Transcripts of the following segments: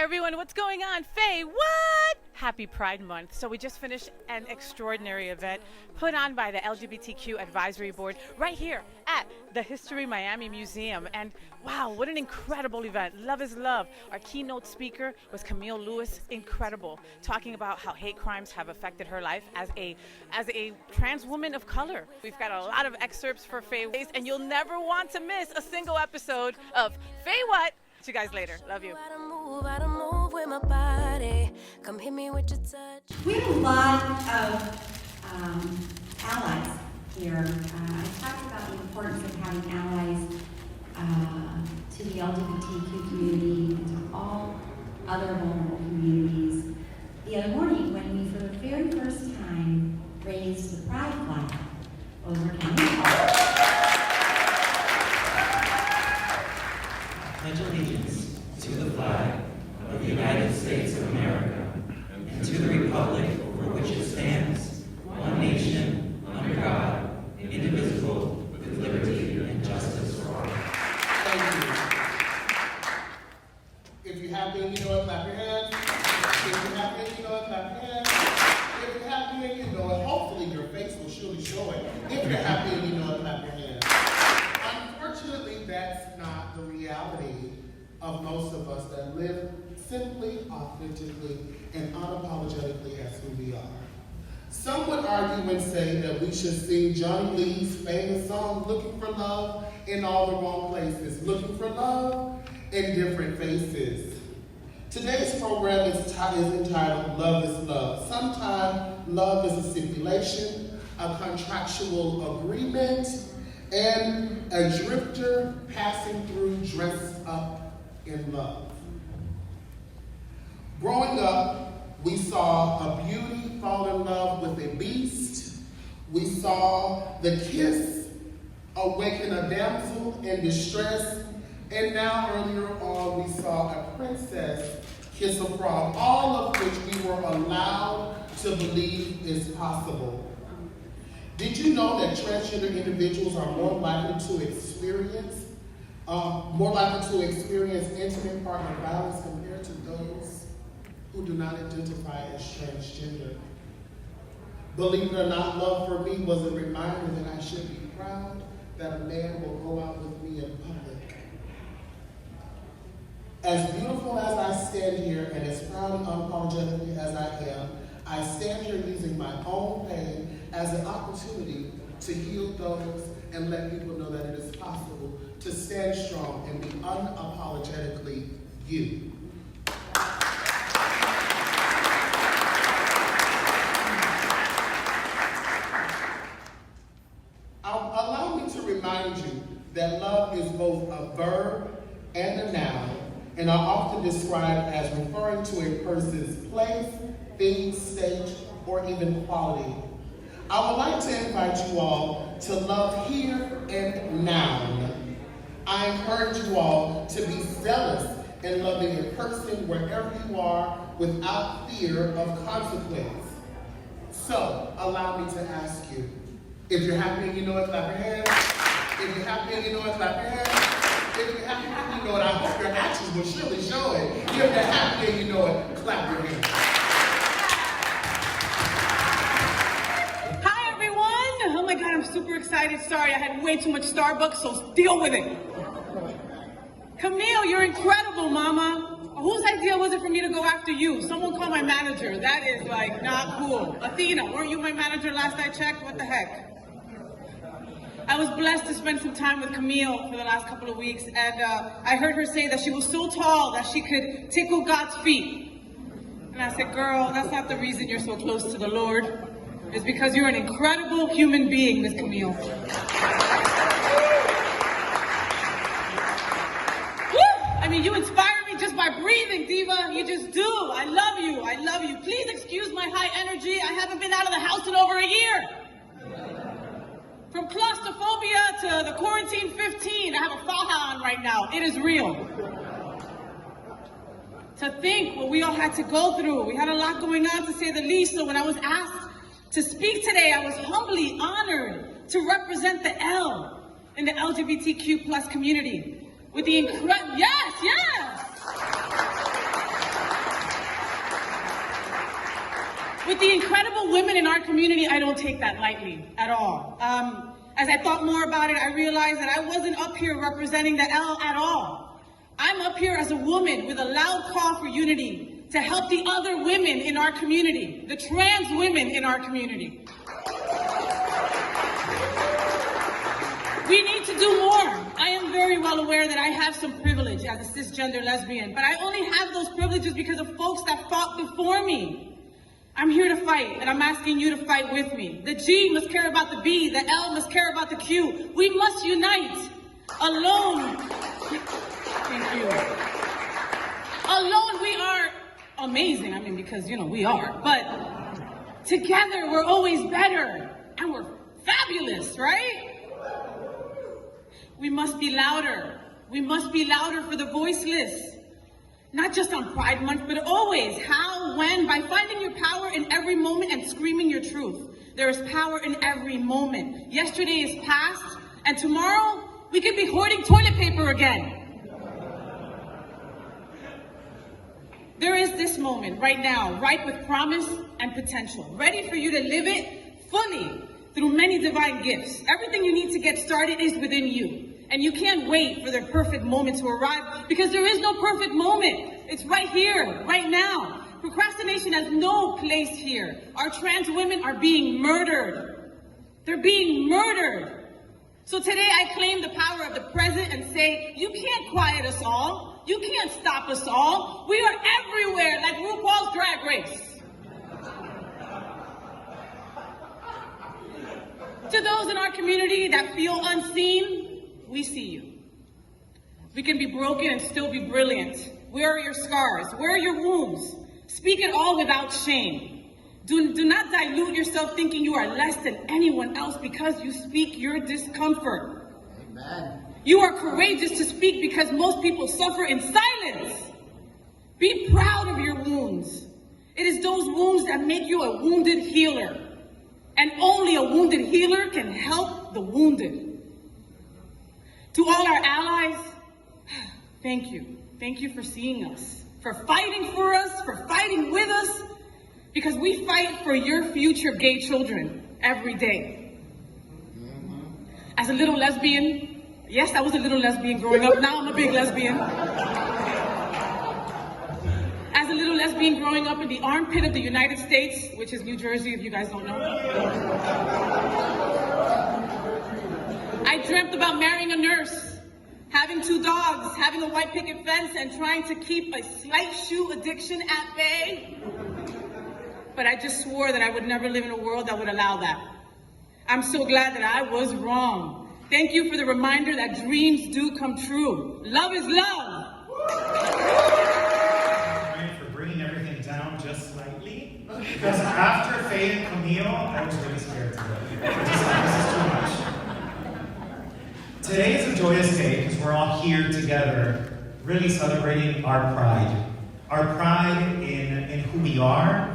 everyone, what's going on? FayWhat? Happy Pride Month. So we just finished an extraordinary event put on by the LGBTQ Advisory Board right here at the History Miami Museum. And wow, what an incredible event. Love is love. Our keynote speaker was Camille Lewis, incredible, talking about how hate crimes have affected her life as a trans woman of color. We've got a lot of excerpts for FayWhat, and you'll never want to miss a single episode of FayWhat. See you guys later. Love you. We have a lot of allies here. I talked about the importance of having allies to the LGBTQ community and to all other vulnerable communities. The other morning, when we for the very first time raised the pride flag over County Hall. Pledge allegiance to the flag of the United States of America and to the republic for which it stands, one nation, under God, indivisible, with liberty and justice for all. Thank you. If you're happy and you know it, clap your hands. If you're happy and you know it, clap your hands. If you're happy and you know it, hopefully your face will surely show it. If you're happy and you know it, clap your hands. Unfortunately, that's not the reality of most of us that live simply, authentically, and unapologetically as who we are. Some would argue and say that we should sing Johnny Lee's famous song, Looking for Love, in all the wrong places, looking for love in different faces. Today's program is entitled Love is Love. Sometimes love is a stipulation, a contractual agreement, and a drifter passing through dressed up in love. Growing up, we saw a beauty fall in love with a beast. We saw the kiss awaken a damsel in distress. And now earlier on, we saw a princess kiss a frog, all of which we were allowed to believe is possible. Did you know that transgender individuals are more likely to experience intimate partner violence compared to those who do not identify as transgender? Believe it or not, love for me was a reminder that I should be proud that a man will go out with me in public. As beautiful as I stand here and as proud and unapologetically as I am, I stand here using my own pain as an opportunity to heal those and let people know that it is possible to stand strong and be unapologetically you. Allow me to remind you that love is both a verb and a noun, and are often described as referring to a person's place, thing, state, or even quality. I would like to invite you all to love here and now. I encourage you all to be zealous in loving a person wherever you are without fear of consequence. So, allow me to ask you, if you're happy and you know it, clap your hands. If you're happy and you know it, clap your hands. If you're happy and you know it, I hope your actions will surely show it. If you're happy and you know it, clap your hands. Hi everyone! Oh my God, I'm super excited. Sorry, I had way too much Starbucks, so deal with it. Camille, you're incredible, mama. Whose idea was it for me to go after you? Someone call my manager. That is like not cool. Athena, weren't you my manager last I checked? What the heck? I was blessed to spend some time with Camille for the last couple of weeks, and I heard her say that she was so tall that she could tickle God's feet. And I said, girl, that's not the reason you're so close to the Lord. It's because you're an incredible human being, Miss Camille. Woo! I mean, you inspire me just by breathing, diva. You just do. I love you. I love you. Please excuse my high energy. I haven't been out of the house in over a year. From claustrophobia to the quarantine 15, I have a faja on right now. It is real. To think what we all had to go through. We had a lot going on, to say the least. So when I was asked to speak today, I was humbly honored to represent the L in the LGBTQ plus community. With the incredible, yes! With the incredible women in our community, I don't take that lightly at all. As I thought more about it, I realized that I wasn't up here representing the L at all. I'm up here as a woman with a loud call for unity to help the other women in our community, the trans women in our community. We need to do more. I am very well aware that I have some privilege as a cisgender lesbian, but I only have those privileges because of folks that fought before me. I'm here to fight, and I'm asking you to fight with me. The G must care about the B, the L must care about the Q. We must unite. Alone, thank you. Alone we are amazing, I mean, because, you know, we are. But together we're always better, and we're fabulous, right? We must be louder. We must be louder for the voiceless. Not just on Pride Month, but always. How, when? By finding your power in every moment and screaming your truth. There is power in every moment. Yesterday is past, and tomorrow we could be hoarding toilet paper again. There is this moment right now, ripe with promise and potential, ready for you to live it fully through many divine gifts. Everything you need to get started is within you. And you can't wait for the perfect moment to arrive because there is no perfect moment. It's right here, right now. Procrastination has no place here. Our trans women are being murdered. They're being murdered. So today I claim the power of the present and say, you can't quiet us all. You can't stop us all. We are everywhere like RuPaul's Drag Race. To those in our community that feel unseen, we see you. We can be broken and still be brilliant. Where are your scars? Where are your wounds? Speak it all without shame. Do not dilute yourself thinking you are less than anyone else because you speak your discomfort. Amen. You are courageous to speak because most people suffer in silence. Be proud of your wounds. It is those wounds that make you a wounded healer. And only a wounded healer can help the wounded. To all our allies, thank you. Thank you for seeing us, for fighting for us, for fighting with us, because we fight for your future gay children every day. As a little lesbian, yes, I was a little lesbian growing up, now I'm a big lesbian. As a little lesbian growing up in the armpit of the United States, which is New Jersey, if you guys don't know. I dreamt about marrying a nurse, having 2 dogs, having a white picket fence, and trying to keep a slight shoe addiction at bay. But I just swore that I would never live in a world that would allow that. I'm so glad that I was wrong. Thank you for the reminder that dreams do come true. Love is love. For bringing everything down just slightly, because after Faye and Camille, I was really scared to go. This is too much. Today is a joyous day because we're all here together, really celebrating our pride. Our pride in who we are,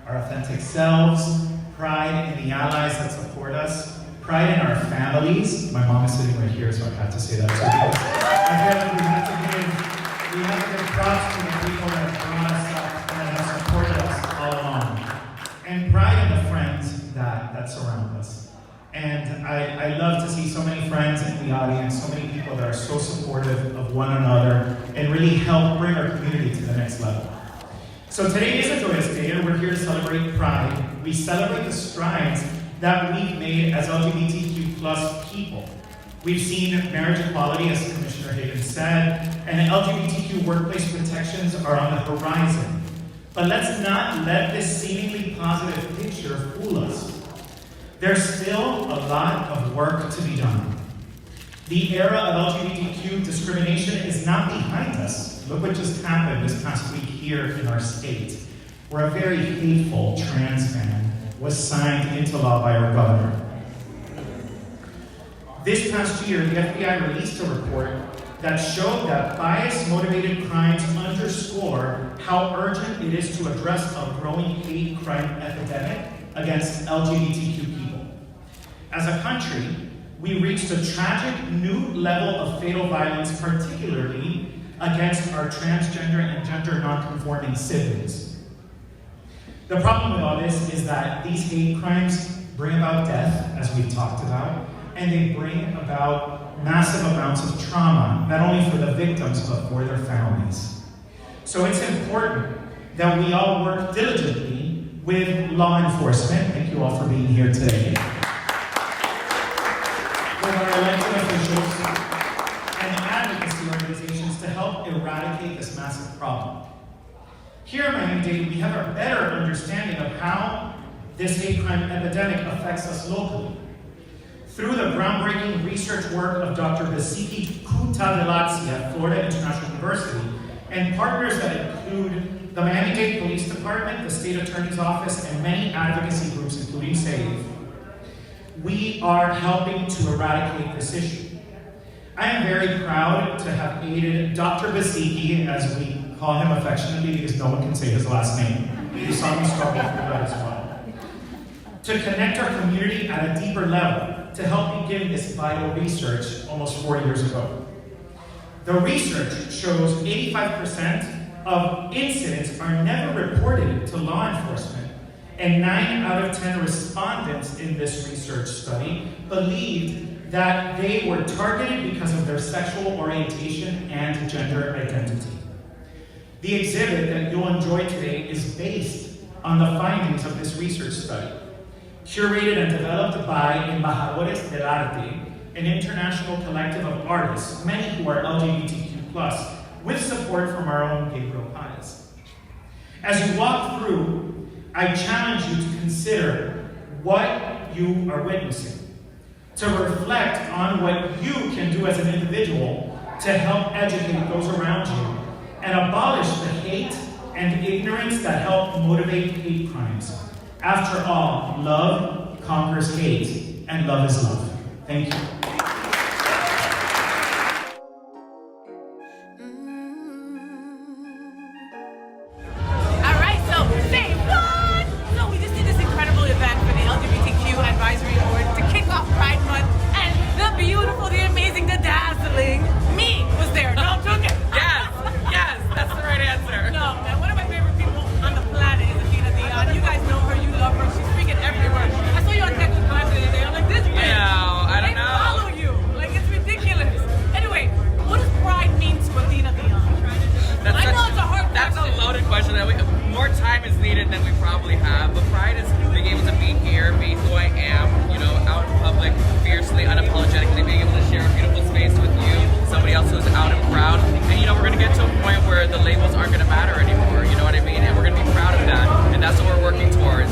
our authentic selves, pride in the allies that support us, pride in our families. My mom is sitting right here, so I have to say that too. Again, we have to give props to the people that brought us up and that have supported us all along. And pride in the friends that surround us. And I love to see so many friends in the audience, so many people that are so supportive of one another and really help bring our community to the next level. So today is a joyous day, and we're here to celebrate Pride. We celebrate the strides that we've made as LGBTQ+ people. We've seen marriage equality, as Commissioner Higgins said, and LGBTQ workplace protections are on the horizon. But let's not let this seemingly positive picture fool us. There's still a lot of work to be done. The era of LGBTQ discrimination is not behind us. Look what just happened this past week here in our state, where a very hateful trans man was signed into law by our governor. This past year, the FBI released a report that showed that bias-motivated crimes underscore how urgent it is to address a growing hate crime epidemic against LGBTQ people. As a country, we reached a tragic new level of fatal violence, particularly against our transgender and gender nonconforming siblings. The problem with all this is that these hate crimes bring about death, as we've talked about, and they bring about massive amounts of trauma, not only for the victims, but for their families. So it's important that we all work diligently with law enforcement, thank you all for being here today, with our elected officials and advocacy organizations to help eradicate this massive problem. Here in Miami Dade, we have a better understanding of how this hate crime epidemic affects us locally. Through the groundbreaking research work of Dr. Basiki Kutavelazzi at Florida International University, and partners that include the Miami Dade Police Department, the State Attorney's Office, and many advocacy groups, including Shay, we are helping to eradicate this issue. I am very proud to have aided Dr. Basiki, as we call him affectionately because no one can say his last name. You saw me struggle through that as well. To connect our community at a deeper level, to help begin this vital research almost 4 years ago. The research shows 85% of incidents are never reported to law enforcement, and 9 out of 10 respondents in this research study believed that they were targeted because of their sexual orientation and gender identity. The exhibit that you'll enjoy today is based on the findings of this research study, curated and developed by Embajadores del Arte, an international collective of artists, many who are LGBTQ+, with support from our own Gabriel Pies. As you walk through, I challenge you to consider what you are witnessing, to reflect on what you can do as an individual to help educate those around you, and abolish the hate and ignorance that help motivate hate crimes. After all, love conquers hate, and love is love. Thank you. All right, so say what? So we just did this incredible event for the LGBTQ Advisory Board to kick off Pride Month, and the beautiful, the amazing, the dazzling me was there. No, I'm joking. Yes, that's the right answer. No, man, one of my favorite people on the planet is Athena Dion. You guys know her, you love her, she's freaking everywhere. I saw you on Texas Live the other day. I'm like, this bitch. I don't They know. follow you. Like, it's ridiculous. Anyway, what does pride mean to Athena Dion? I know it's a hard That's question. a loaded question. More time is needed than we probably have. But pride is being able to be here, be who I am, out in public, fiercely, unapologetically, being able to share a beautiful space with you, somebody else who's out and proud. And we're going to get to a point where the labels aren't going to matter anymore, you know what I mean? And we're going to be proud of that. And that's what we're working towards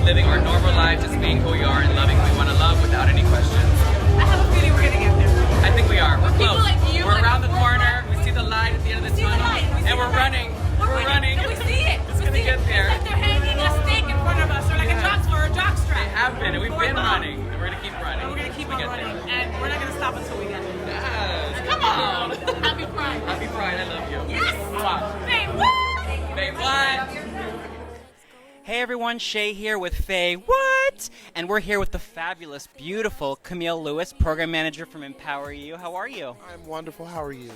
living our normal lives, just being who we are and loving who we want to love without any questions. I have a feeling we're gonna get there. I think we are. We're People close. like you, We're like around the the corner. We see the light at the end of the See the tunnel. light. We see And we're the light. running. We're running. And we see it. It's going to get there. It's like they're hanging a stake in front of us, or like a jock strap. They have been, and we've been running. And we're going to keep running. And we're gonna keep We on get running, there. and we're not gonna stop until we get there. Yes. Come on. Happy Pride. Happy Pride. I love you. Yes. Mwah. Say what? FayWhat. Hey everyone, Shay here with FayWhat, and we're here with the fabulous, beautiful Camille Lewis, Program Manager from Empower You. How are you? I'm wonderful. How are you?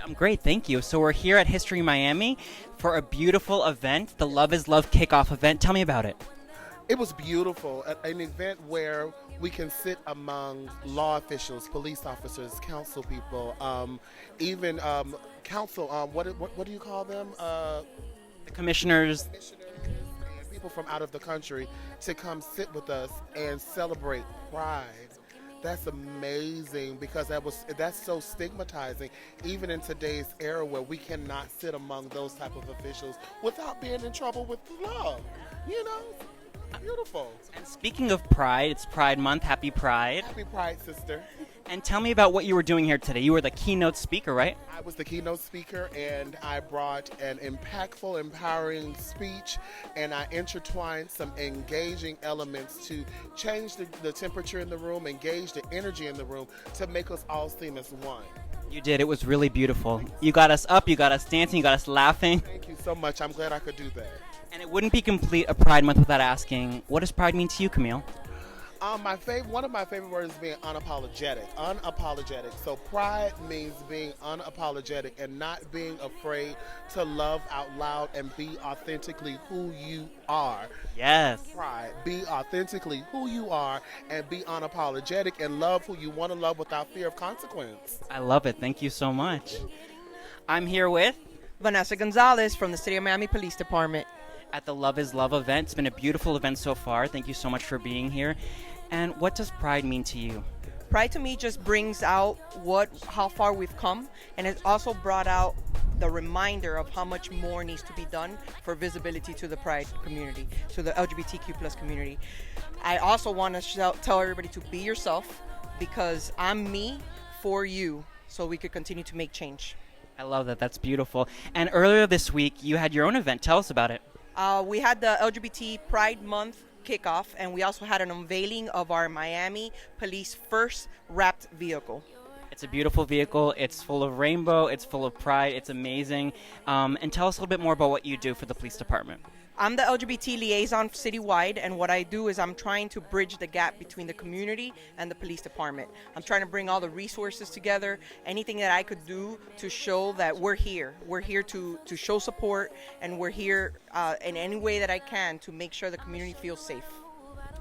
I'm great, thank you. So we're here at History Miami for a beautiful event, the Love is Love Kickoff event. Tell me about it. It was beautiful. An event where we can sit among law officials, police officers, council people, even council. What do you call them? The commissioners. Commissioners and people from out of the country to come sit with us and celebrate Pride. That's amazing because that's so stigmatizing, even in today's era where we cannot sit among those type of officials without being in trouble with the law. Beautiful. And speaking of Pride, it's Pride Month. Happy Pride. Happy Pride, sister. And tell me about what you were doing here today. You were the keynote speaker, right? I was the keynote speaker, and I brought an impactful, empowering speech, and I intertwined some engaging elements to change the temperature in the room, engage the energy in the room, to make us all seem as one. You did. It was really beautiful. You got us up, you got us dancing, you got us laughing. Thank you so much. I'm glad I could do that. And it wouldn't be complete a Pride Month without asking, what does Pride mean to you, Camille? One of my favorite words is being unapologetic. Unapologetic. So pride means being unapologetic and not being afraid to love out loud and be authentically who you are. Yes. Pride. Be authentically who you are and be unapologetic and love who you want to love without fear of consequence. I love it. Thank you so much. I'm here with Vanessa Gonzalez from the City of Miami Police Department. at the Love is Love event. It's been a beautiful event so far. Thank you so much for being here. And what does Pride mean to you? Pride to me just brings out how far we've come, and it's also brought out the reminder of how much more needs to be done for visibility to the Pride community, to the LGBTQ plus community. I also want to tell everybody to be yourself, because I'm me for you, so we could continue to make change. I love that. That's beautiful. And earlier this week, you had your own event. Tell us about it. We had the LGBT Pride Month Kickoff, and we also had an unveiling of our Miami Police first wrapped vehicle. It's a beautiful vehicle. It's full of rainbow. It's full of pride. It's amazing. And tell us a little bit more about what you do for the police department. I'm the LGBT liaison citywide, and what I do is I'm trying to bridge the gap between the community and the police department. I'm trying to bring all the resources together, anything that I could do to show that we're here. We're here to show support, and we're here in any way that I can to make sure the community feels safe.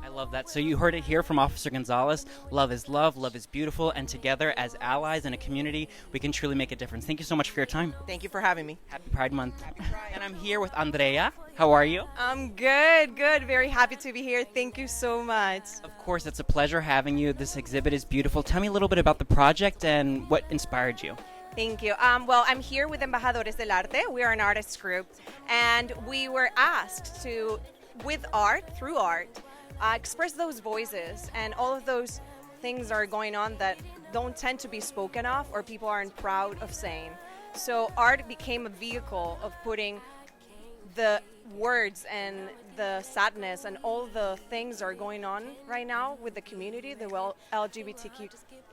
I love that. So you heard it here from Officer Gonzalez. Love is beautiful, and together as allies in a community, we can truly make a difference. Thank you so much for your time. Thank you for having me. Happy Pride Month. Happy Pride. And I'm here with Andrea. How are you? I'm good. Very happy to be here. Thank you so much. Of course, it's a pleasure having you. This exhibit is beautiful. Tell me a little bit about the project and what inspired you. Thank you. Well, I'm here with Embajadores del Arte. We are an artists group, and we were asked to, with art, through art, express those voices and all of those things that are going on that don't tend to be spoken of or people aren't proud of saying. So art became a vehicle of putting the words and the sadness and all the things that are going on right now with the community, the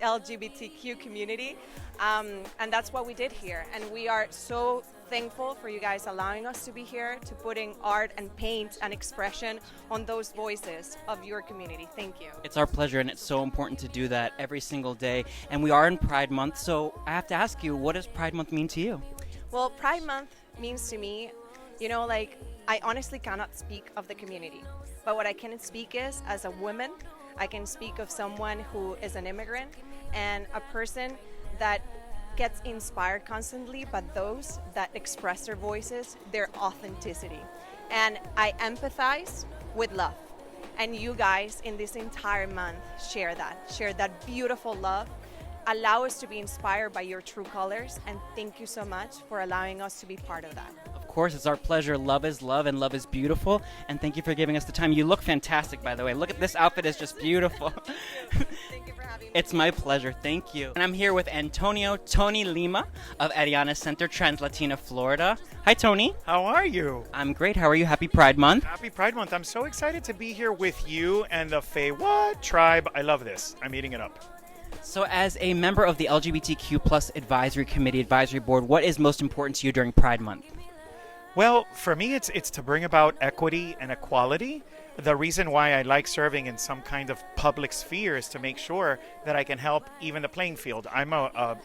LGBTQ community, and that's what we did here. And we are so thankful for you guys allowing us to be here, to putting art and paint and expression on those voices of your community. Thank you. It's our pleasure, and it's so important to do that every single day. And we are in Pride Month, so I have to ask you, what does Pride Month mean to you? Well, Pride Month means to me, I honestly cannot speak of the community, but what I can speak is, as a woman, I can speak of someone who is an immigrant and a person that gets inspired constantly by those that express their voices, their authenticity. And I empathize with love. And you guys in this entire month share that beautiful love. Allow us to be inspired by your true colors, and thank you so much for allowing us to be part of that. Of course, it's our pleasure. Love is love, and love is beautiful. And thank you for giving us the time. You look fantastic, by the way. Look at this outfit, is just beautiful. Thank you for having me. It's my pleasure. Thank you. And I'm here with Antonio Tony Lima of Ariana Center, Translatina, Florida. Hi, Tony. How are you? I'm great. How are you? Happy Pride Month. Happy Pride Month. I'm so excited to be here with you and the FayWhat tribe. I love this. I'm eating it up. So as a member of the LGBTQ plus Advisory Committee Advisory Board, what is most important to you during Pride Month? Well, for me, it's to bring about equity and equality. The reason why I like serving in some kind of public sphere is to make sure that I can help even the playing field. I'm a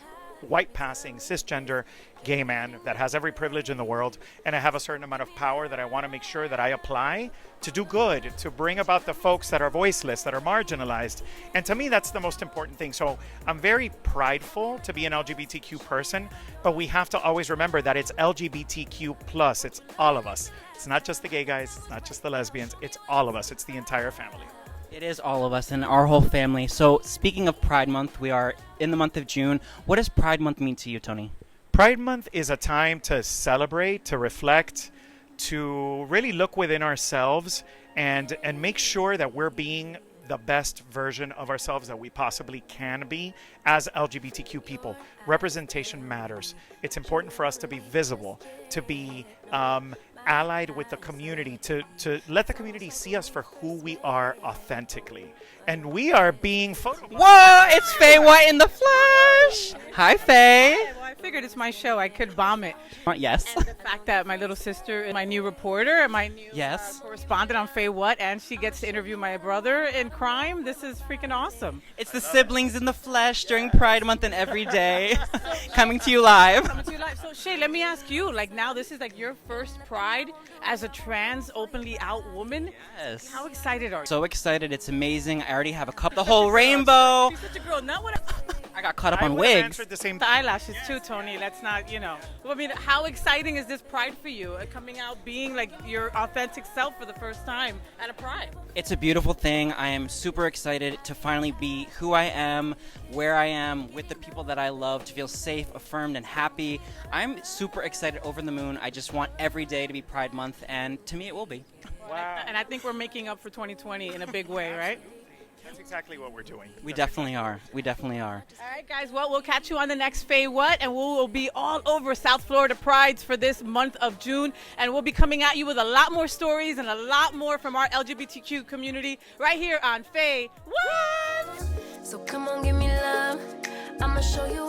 white-passing, cisgender gay man that has every privilege in the world, and I have a certain amount of power that I want to make sure that I apply to do good, to bring about the folks that are voiceless, that are marginalized. And to me, that's the most important thing. So I'm very prideful to be an LGBTQ person, but we have to always remember that it's LGBTQ plus. It's all of us. It's not just the gay guys. It's not just the lesbians. It's all of us. It's the entire family. It is all of us and our whole family. So speaking of Pride Month, we are in the month of June. What does Pride Month mean to you, Tony? Pride Month is a time to celebrate, to reflect, to really look within ourselves and make sure that we're being the best version of ourselves that we possibly can be as LGBTQ people. Representation matters. It's important for us to be visible, to be allied with the community, to let the community see us for who we are authentically. And we are being Whoa, it's FayWhat in the flesh. Hi, Faye. figured it's my show. I could bomb it. Yes. And the fact that my little sister is my new reporter and my new Yes. correspondent on FayWhat, and she gets to interview my brother in crime. This is freaking awesome. It's the siblings in the flesh during Pride Month and every day, coming to you live. Coming to you live. So Shay, let me ask you, like now this is like your first Pride as a trans, openly out woman. Yes. How excited are you? So excited. It's amazing. I already have a cup, the whole rainbow. She's such a girl. Not what I got caught up I on would have wigs. answered the same. the eyelashes too, Tony. Let's not, I mean, how exciting is this Pride for you? Coming out, being like your authentic self for the first time at a Pride. It's a beautiful thing. I am super excited to finally be who I am, where I am, with the people that I love, to feel safe, affirmed, and happy. I'm super excited, over the moon. I just want every day to be Pride Month, and to me it will be. Wow. And I think we're making up for 2020 in a big way, right? That's exactly what we're doing. We definitely are. We definitely are. All right, guys. Well, we'll catch you on the next FayWhat, and we will be all over South Florida Prides for this month of June, and we'll be coming at you with a lot more stories and a lot more from our LGBTQ community right here on FayWhat. So come on, give me love. I'ma show you